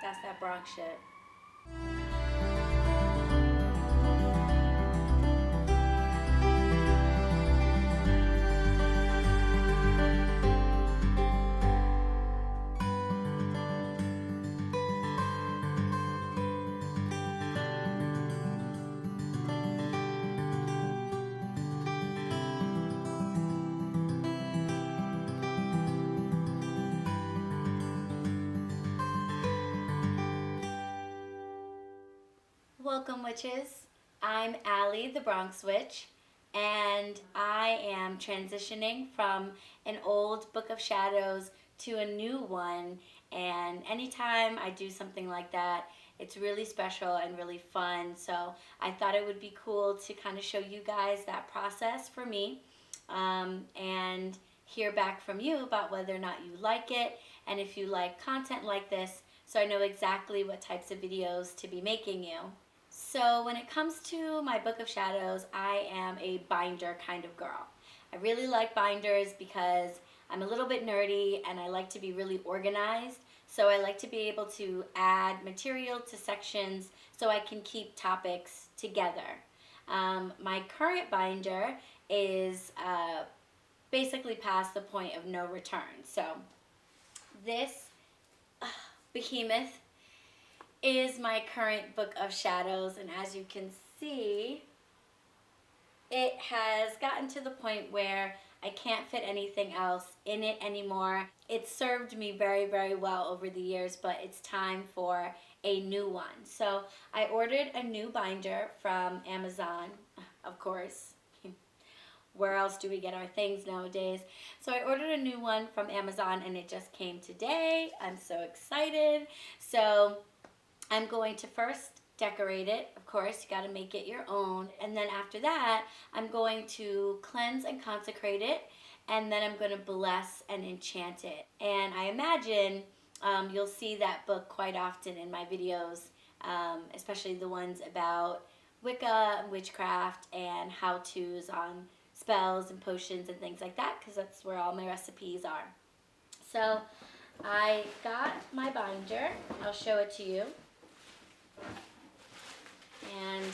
That's that Bronx shit. Welcome, witches. I'm Allie, the Bronx Witch, and I am transitioning from an old Book of Shadows to a new one. And anytime I do something like that, it's really special and really fun. So I thought it would be cool to kind of show you guys that process for me, and hear back from you about whether or not you like it, and if you like content like this, so I know exactly what types of videos to be making you. So when it comes to my Book of Shadows, I am a binder kind of girl. I really like binders because I'm a little bit nerdy and I like to be really organized. So I like to be able to add material to sections so I can keep topics together. My current binder is basically past the point of no return. So this behemoth is my current Book of Shadows, and as you can see, it has gotten to the point where I can't fit anything else in it anymore. It served me very, very well over the years, but it's time for a new one. So I ordered a new binder from Amazon, of course. Where else do we get our things nowadays? So I ordered a new one from Amazon and it just came today. I'm so excited. So I'm going to first decorate it. Of course, you got to make it your own. And then after that, I'm going to cleanse and consecrate it. And then I'm going to bless and enchant it. And I imagine you'll see that book quite often in my videos, especially the ones about Wicca and witchcraft and how-tos on spells and potions and things like that, because that's where all my recipes are. So I got my binder. I'll show it to you. And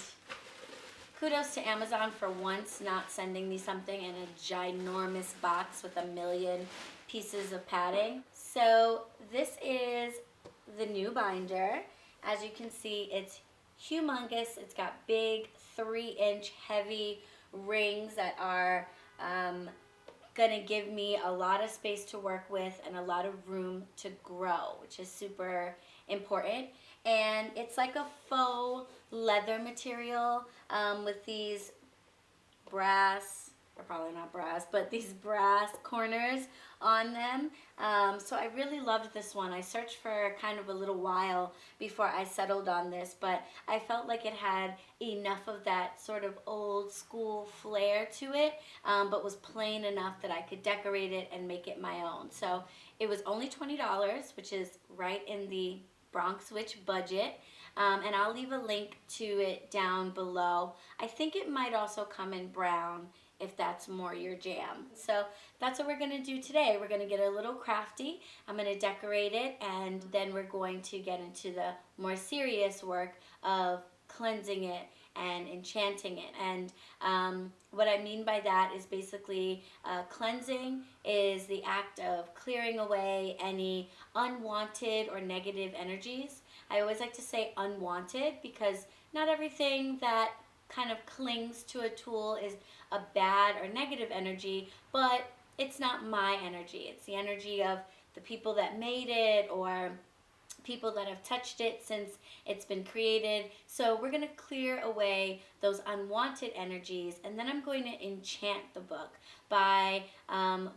kudos to Amazon for once not sending me something in a ginormous box with a million pieces of padding. So this is the new binder. As you can see, it's humongous. It's got big 3-inch heavy rings that are gonna give me a lot of space to work with and a lot of room to grow, which is super important. And it's like a faux leather material with these brass, or probably not brass, but these brass corners on them. So I really loved this one. I searched for kind of a little while before I settled on this, but I felt like it had enough of that sort of old school flair to it, but was plain enough that I could decorate it and make it my own. So it was only $20, which is right in the BronxWitch budget. And I'll leave a link to it down below. I think it might also come in brown if that's more your jam. So that's what we're gonna do today. We're gonna get a little crafty. I'm gonna decorate it, and then we're going to get into the more serious work of cleansing it and enchanting it. And what I mean by that is basically cleansing is the act of clearing away any unwanted or negative energies. I always like to say unwanted because not everything that kind of clings to a tool is a bad or negative energy, but it's not my energy. It's the energy of the people that made it or people that have touched it since it's been created. So we're going to clear away those unwanted energies, and then I'm going to enchant the book by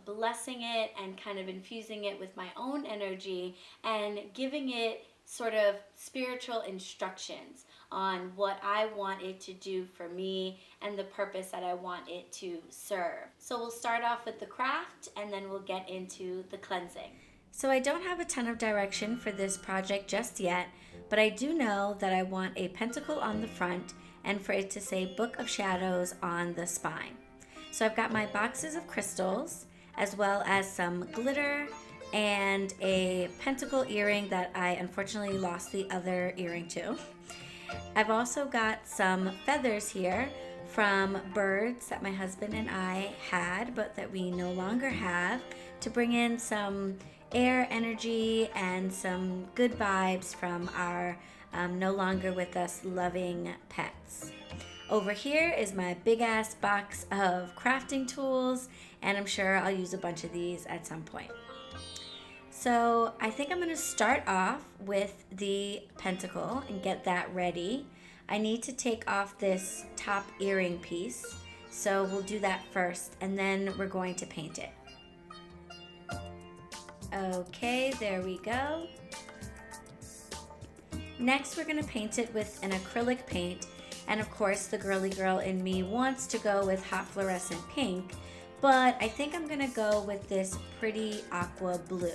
blessing it and kind of infusing it with my own energy and giving it sort of spiritual instructions on what I want it to do for me and the purpose that I want it to serve. So we'll start off with the craft and then we'll get into the cleansing. So I don't have a ton of direction for this project just yet, but I do know that I want a pentacle on the front and for it to say Book of Shadows on the spine. So I've got my boxes of crystals as well as some glitter and a pentacle earring that I unfortunately lost the other earring to. I've also got some feathers here from birds that my husband and I had, but that we no longer have, to bring in some air energy and some good vibes from our no longer with us loving pets. Over here is my big ass box of crafting tools, and I'm sure I'll use a bunch of these at some point. So I think I'm going to start off with the pentacle and get that ready. I need to take off this top earring piece, so we'll do that first, and then we're going to paint it. Okay, there we go. Next, we're going to paint it with an acrylic paint, and of course the girly girl in me wants to go with hot fluorescent pink, but I think I'm going to go with this pretty aqua blue.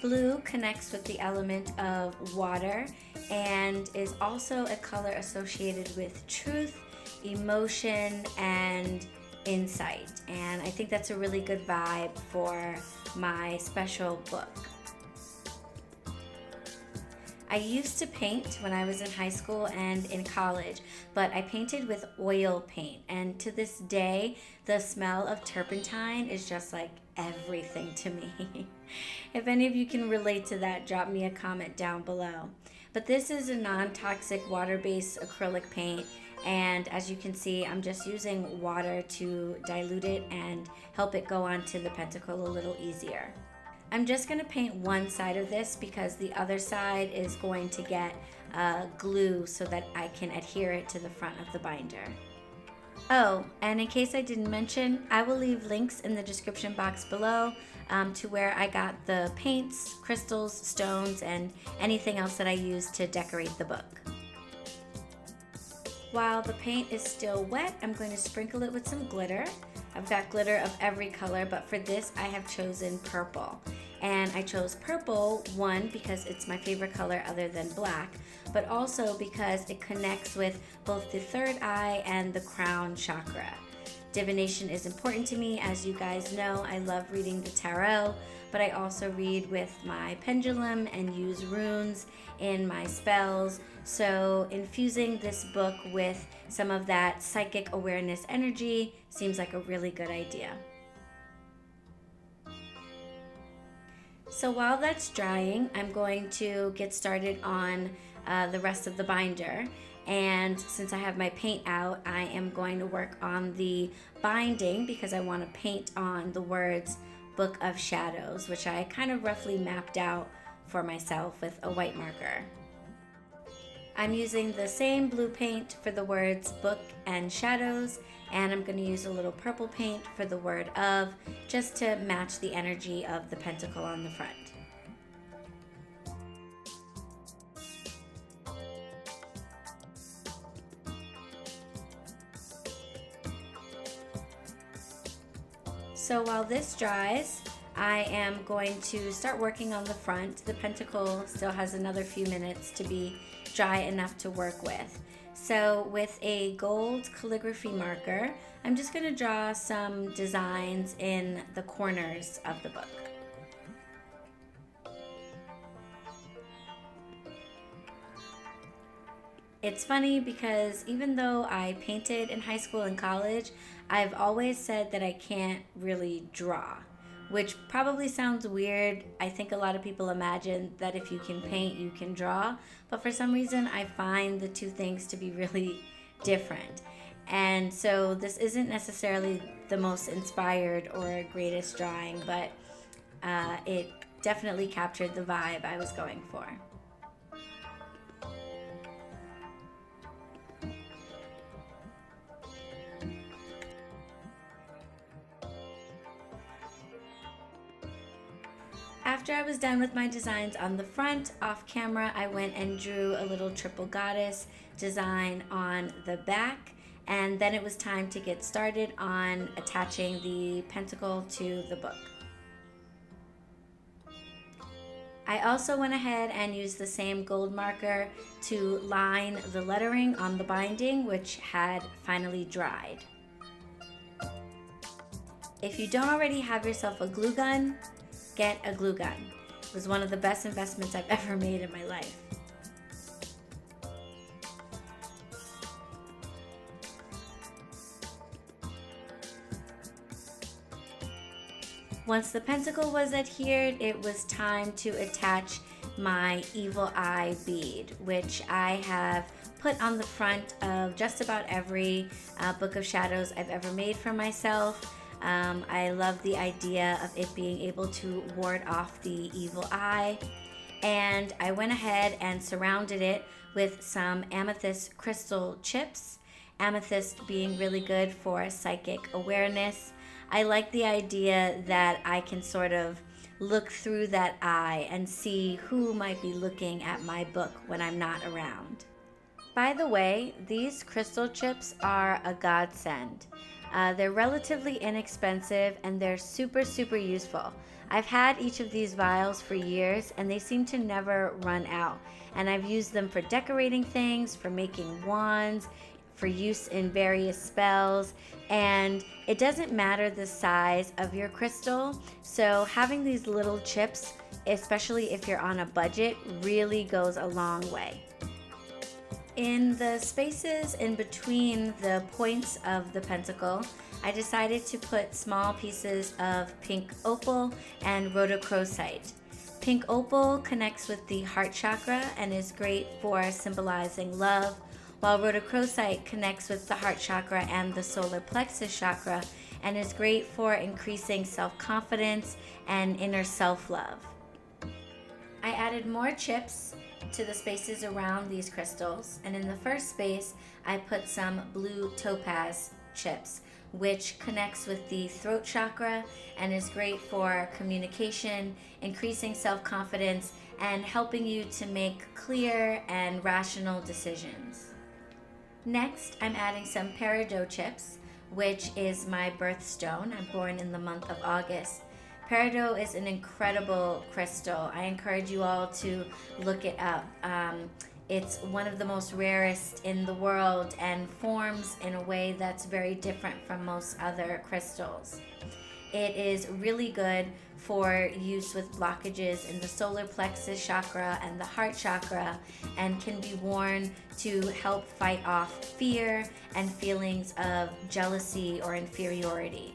Blue connects with the element of water and is also a color associated with truth, emotion, and insight. And I think that's a really good vibe for my special book. I used to paint when I was in high school and in college, but I painted with oil paint, and to this day the smell of turpentine is just like everything to me. If any of you can relate to that, drop me a comment down below. But this is a non-toxic water-based acrylic paint, and as you can see, I'm just using water to dilute it and help it go onto the pentacle a little easier. I'm just going to paint one side of this because the other side is going to get glue so that I can adhere it to the front of the binder. Oh, and in case I didn't mention, I will leave links in the description box below to where I got the paints, crystals, stones, and anything else that I used to decorate the book. While the paint is still wet, I'm going to sprinkle it with some glitter. I've got glitter of every color, but for this I have chosen purple. And I chose purple, one, because it's my favorite color other than black, but also because it connects with both the third eye and the crown chakra. Divination is important to me. As you guys know, I love reading the tarot, but I also read with my pendulum and use runes in my spells. So infusing this book with some of that psychic awareness energy seems like a really good idea. So while that's drying, I'm going to get started on the rest of the binder. And since I have my paint out, I am going to work on the binding because I want to paint on the words Book of Shadows, which I kind of roughly mapped out for myself with a white marker. I'm using the same blue paint for the words Book and Shadows, and I'm going to use a little purple paint for the word of, just to match the energy of the pentacle on the front. So while this dries, I am going to start working on the front. The pentacle still has another few minutes to be dry enough to work with. So with a gold calligraphy marker, I'm just going to draw some designs in the corners of the book. It's funny because even though I painted in high school and college, I've always said that I can't really draw, which probably sounds weird. I think a lot of people imagine that if you can paint, you can draw, but for some reason I find the two things to be really different. And so this isn't necessarily the most inspired or greatest drawing, but it definitely captured the vibe I was going for. After I was done with my designs on the front, off camera, I went and drew a little triple goddess design on the back, and then it was time to get started on attaching the pentacle to the book. I also went ahead and used the same gold marker to line the lettering on the binding, which had finally dried. If you don't already have yourself a glue gun, get a glue gun. It was one of the best investments I've ever made in my life. Once the pentacle was adhered, it was time to attach my evil eye bead, which I have put on the front of just about every Book of Shadows I've ever made for myself. I love the idea of it being able to ward off the evil eye. And I went ahead and surrounded it with some amethyst crystal chips. Amethyst being really good for psychic awareness. I like the idea that I can sort of look through that eye and see who might be looking at my book when I'm not around. By the way, these crystal chips are a godsend. They're relatively inexpensive and they're super useful. I've had each of these vials for years and they seem to never run out. And I've used them for decorating things, for making wands, for use in various spells, and it doesn't matter the size of your crystal, so having these little chips, especially if you're on a budget, really goes a long way. In the spaces in between the points of the pentacle, I decided to put small pieces of pink opal and rhodochrosite. Pink opal connects with the heart chakra and is great for symbolizing love, while rhodochrosite connects with the heart chakra and the solar plexus chakra and is great for increasing self-confidence and inner self-love. I added more chips to the spaces around these crystals, and in the first space I put some blue topaz chips, which connects with the throat chakra and is great for communication, increasing self-confidence, and helping you to make clear and rational decisions. Next, I'm adding some peridot chips, which is my birthstone. I'm born in the month of August. Peridot is an incredible crystal. I encourage you all to look it up. It's one of the most rarest in the world and forms in a way that's very different from most other crystals. It is really good for use with blockages in the solar plexus chakra and the heart chakra, and can be worn to help fight off fear and feelings of jealousy or inferiority.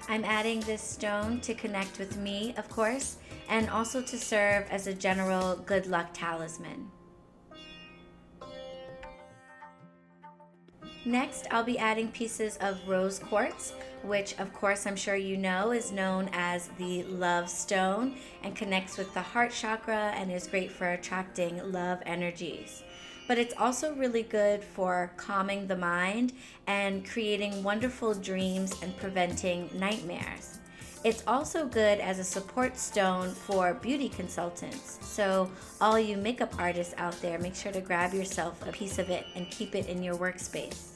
I'm adding this stone to connect with me, of course, and also to serve as a general good luck talisman. Next, I'll be adding pieces of rose quartz, which of course I'm sure you know is known as the love stone and connects with the heart chakra and is great for attracting love energies. But it's also really good for calming the mind and creating wonderful dreams and preventing nightmares. It's also good as a support stone for beauty consultants. So all you makeup artists out there, make sure to grab yourself a piece of it and keep it in your workspace.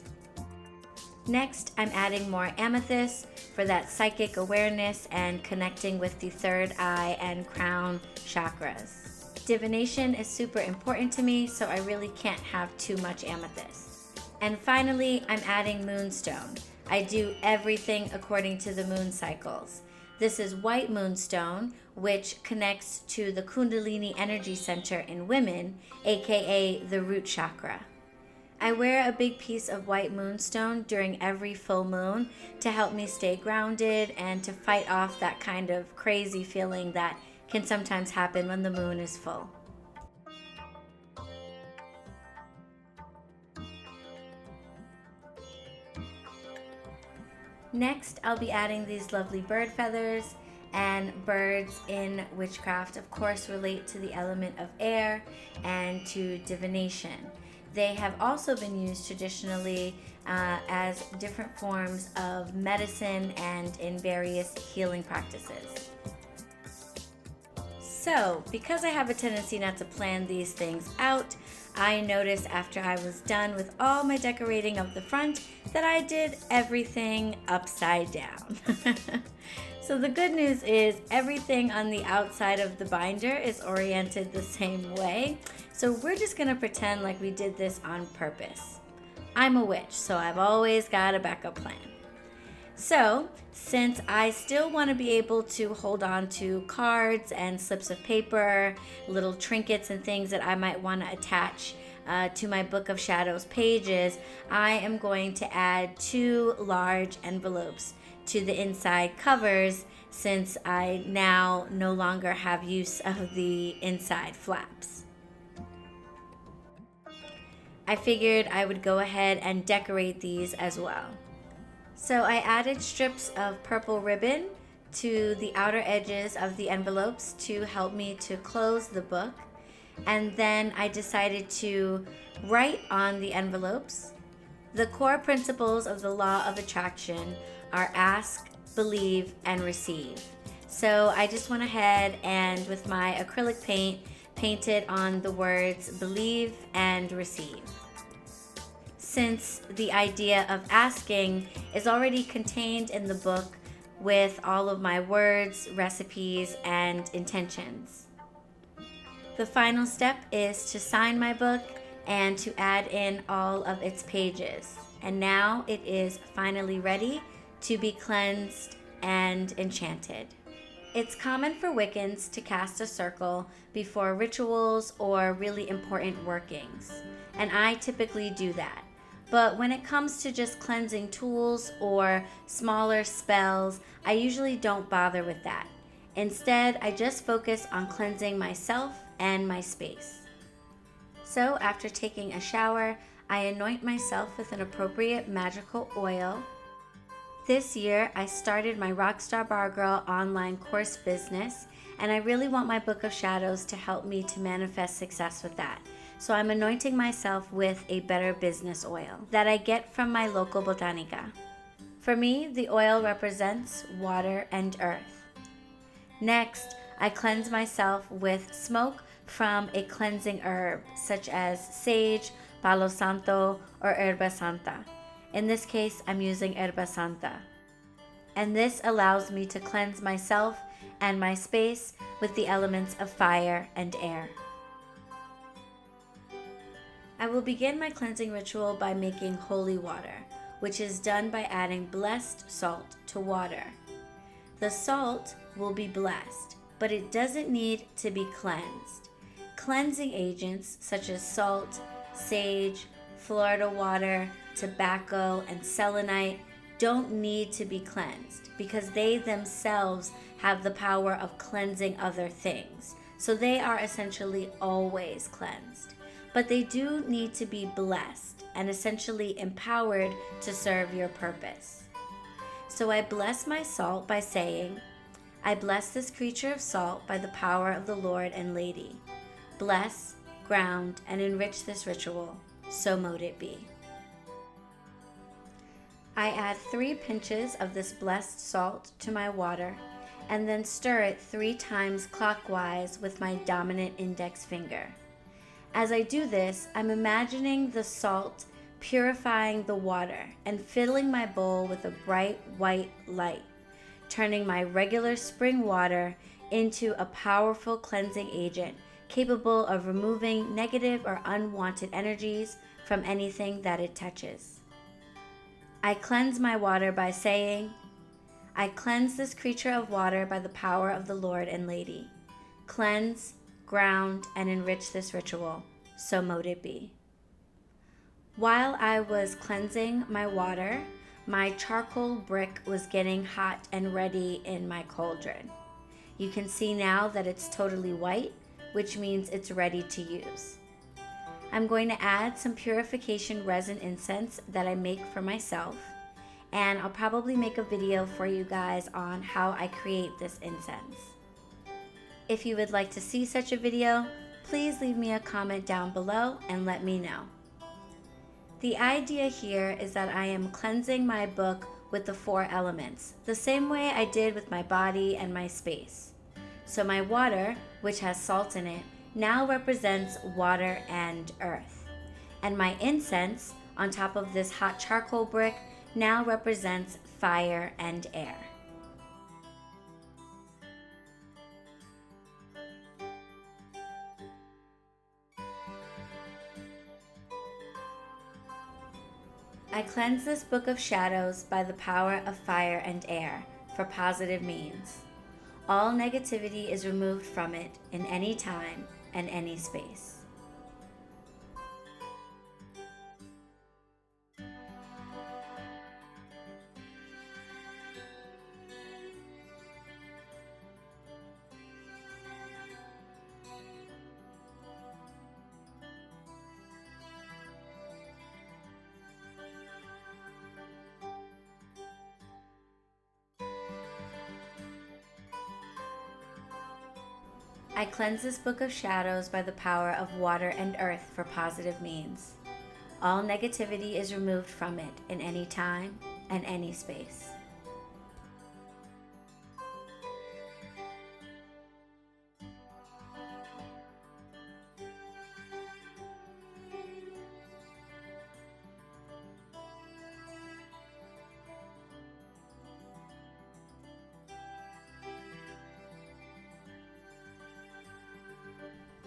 Next, I'm adding more amethyst for that psychic awareness and connecting with the third eye and crown chakras. Divination is super important to me, so I really can't have too much amethyst. And finally, I'm adding moonstone. I do everything according to the moon cycles. This is white moonstone, which connects to the Kundalini energy center in women, aka the root chakra. I wear a big piece of white moonstone during every full moon to help me stay grounded and to fight off that kind of crazy feeling that can sometimes happen when the moon is full. Next, I'll be adding these lovely bird feathers, and birds in witchcraft of course relate to the element of air and to divination. They have also been used traditionally as different forms of medicine and in various healing practices. So, because I have a tendency not to plan these things out, I noticed after I was done with all my decorating of the front that I did everything upside down. So the good news is everything on the outside of the binder is oriented the same way. So we're just gonna pretend like we did this on purpose. I'm a witch, so I've always got a backup plan. So, since I still want to be able to hold on to cards and slips of paper, little trinkets and things that I might want to attach to my Book of Shadows pages, I am going to add 2 large envelopes to the inside covers since I now no longer have use of the inside flaps. I figured I would go ahead and decorate these as well. So I added strips of purple ribbon to the outer edges of the envelopes to help me to close the book. And then I decided to write on the envelopes. The core principles of the law of attraction are ask, believe, and receive. So I just went ahead and with my acrylic paint, painted on the words believe and receive. Since the idea of asking is already contained in the book with all of my words, recipes, and intentions. The final step is to sign my book and to add in all of its pages. And now it is finally ready to be cleansed and enchanted. It's common for Wiccans to cast a circle before rituals or really important workings, and I typically do that. But when it comes to just cleansing tools or smaller spells, I usually don't bother with that. Instead, I just focus on cleansing myself and my space. So after taking a shower, I anoint myself with an appropriate magical oil. This year, I started my Rockstar Bar Girl online course business, and I really want my Book of Shadows to help me to manifest success with that. So I'm anointing myself with a Better Business oil that I get from my local botanica. For me, the oil represents water and earth. Next, I cleanse myself with smoke from a cleansing herb such as sage, palo santo, or herba santa. In this case, I'm using herba santa. And this allows me to cleanse myself and my space with the elements of fire and air. I will begin my cleansing ritual by making holy water, which is done by adding blessed salt to water. The salt will be blessed, but it doesn't need to be cleansed. Cleansing agents such as salt, sage, Florida water, tobacco, and selenite don't need to be cleansed because they themselves have the power of cleansing other things. So they are essentially always cleansed. But they do need to be blessed and essentially empowered to serve your purpose. So I bless my salt by saying, I bless this creature of salt by the power of the Lord and Lady. Bless, ground, and enrich this ritual. So mote it be. I add 3 pinches of this blessed salt to my water and then stir it 3 times clockwise with my dominant index finger. As I do this, I'm imagining the salt purifying the water and filling my bowl with a bright white light, turning my regular spring water into a powerful cleansing agent capable of removing negative or unwanted energies from anything that it touches. I cleanse my water by saying, I cleanse this creature of water by the power of the Lord and Lady. Cleanse, ground, and enrich this ritual. So mote it be. While I was cleansing my water, my charcoal brick was getting hot and ready in my cauldron. You can see now that it's totally white, which means it's ready to use. I'm going to add some purification resin incense that I make for myself, and I'll probably make a video for you guys on how I create this incense. If you would like to see such a video, please leave me a comment down below and let me know. The idea here is that I am cleansing my book with the 4 elements, the same way I did with my body and my space. So my water, which has salt in it, now represents water and earth. And my incense, on top of this hot charcoal brick, now represents fire and air. I cleanse this book of shadows by the power of fire and air for positive means. All negativity is removed from it in any time and any space. I cleanse this book of shadows by the power of water and earth for positive means. All negativity is removed from it in any time and any space.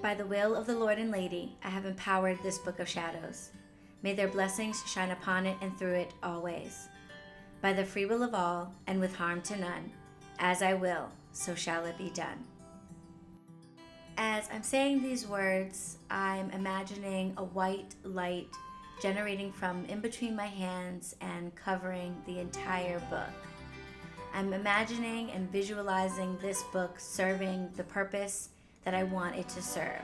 By the will of the Lord and Lady, I have empowered this book of shadows. May their blessings shine upon it and through it always. By the free will of all, and with harm to none, as I will, so shall it be done. As I'm saying these words, I'm imagining a white light generating from in between my hands and covering the entire book. I'm imagining and visualizing this book serving the purpose that I want it to serve.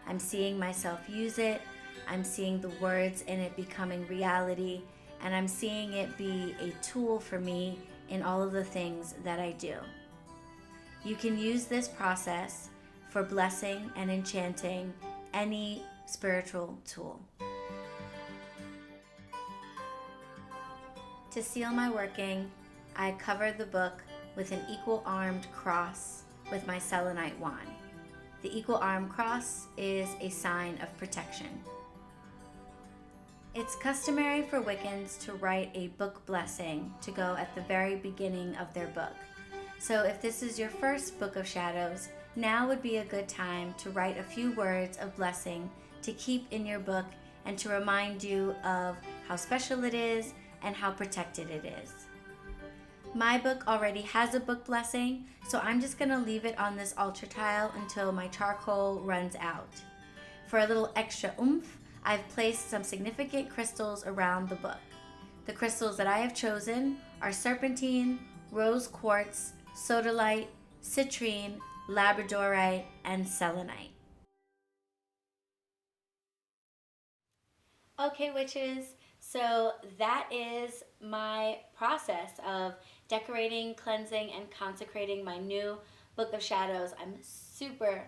I'm seeing myself use it, I'm seeing the words in it becoming reality, and I'm seeing it be a tool for me in all of the things that I do. You can use this process for blessing and enchanting any spiritual tool. To seal my working, I cover the book with an equal-armed cross with my selenite wand. The equal-armed cross is a sign of protection. It's customary for Wiccans to write a book blessing to go at the very beginning of their book. So if this is your first book of shadows, now would be a good time to write a few words of blessing to keep in your book and to remind you of how special it is and how protected it is. My book already has a book blessing, so I'm just going to leave it on this altar tile until my charcoal runs out. For a little extra oomph, I've placed some significant crystals around the book. The crystals that I have chosen are serpentine, rose quartz, sodalite, citrine, labradorite, and selenite. Okay, witches, so that is my process of decorating, cleansing, and consecrating my new Book of Shadows. I'm super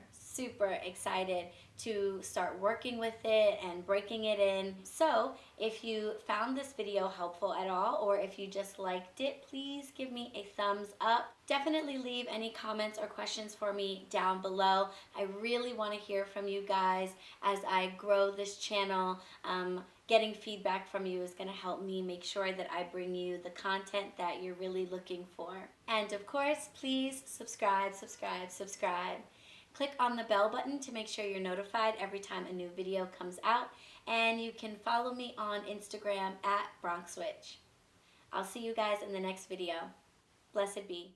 excited to start working with it and breaking it in. So if you found this video helpful at all, or if you just liked it, please give me a thumbs up. Definitely leave any comments or questions for me down below. I really want to hear from you guys as I grow this channel. Getting feedback from you is going to help me make sure that I bring you the content that you're really looking for. And of course, please subscribe. Click on the bell button to make sure you're notified every time a new video comes out. And you can follow me on Instagram at BronxWitch. I'll see you guys in the next video. Blessed be.